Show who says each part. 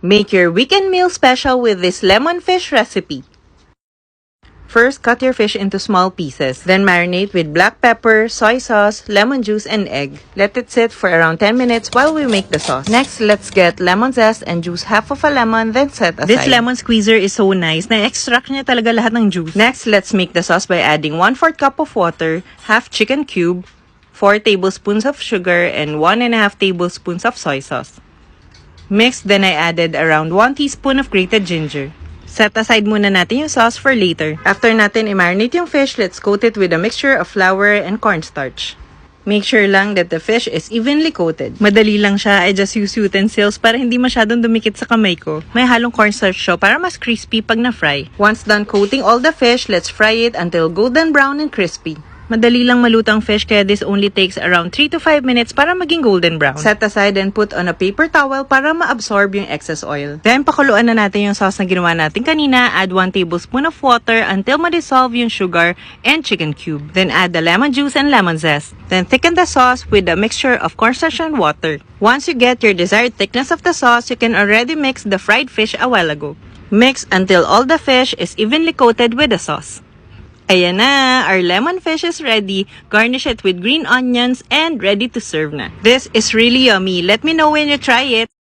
Speaker 1: Make your weekend meal special with this lemon fish recipe. First, cut your fish into small pieces. Then marinate with black pepper, soy sauce, lemon juice, and egg. Let it sit for around 10 minutes while we make the sauce. Next, let's get lemon zest and juice half of a lemon, then set aside. This lemon squeezer is so nice. Na-extract niya talaga lahat ng juice. Next, let's make the sauce by adding 1/4 cup of water, half chicken cube, 4 tablespoons of sugar, and 1.5 tablespoons of soy sauce. Mix, then I added around 1 teaspoon of grated ginger. Set aside muna natin yung sauce for later. After natin i-marinate yung fish, let's coat it with a mixture of flour and cornstarch. Make sure lang that the fish is evenly coated. Madali lang siya. I just use utensils para hindi masyadong dumikit sa kamay ko. May halong cornstarch siya para mas crispy pag na-fry. Once done coating all the fish, let's fry it until golden brown and crispy. Madali lang malutang fish kaya this only takes around 3 to 5 minutes para maging golden brown. Set aside and put on a paper towel para ma-absorb yung excess oil. Then pakuluan na natin yung sauce na ginawa natin kanina. Add 1 tablespoon of water until ma-dissolve yung sugar and chicken cube. Then add the lemon juice and lemon zest. Then thicken the sauce with a mixture of cornstarch and water. Once you get your desired thickness of the sauce, you can already mix the fried fish a while ago. Mix until all the fish is evenly coated with the sauce. Ayan na, our lemon fish is ready. Garnish it with green onions and ready to serve na. This is really yummy. Let me know when you try it.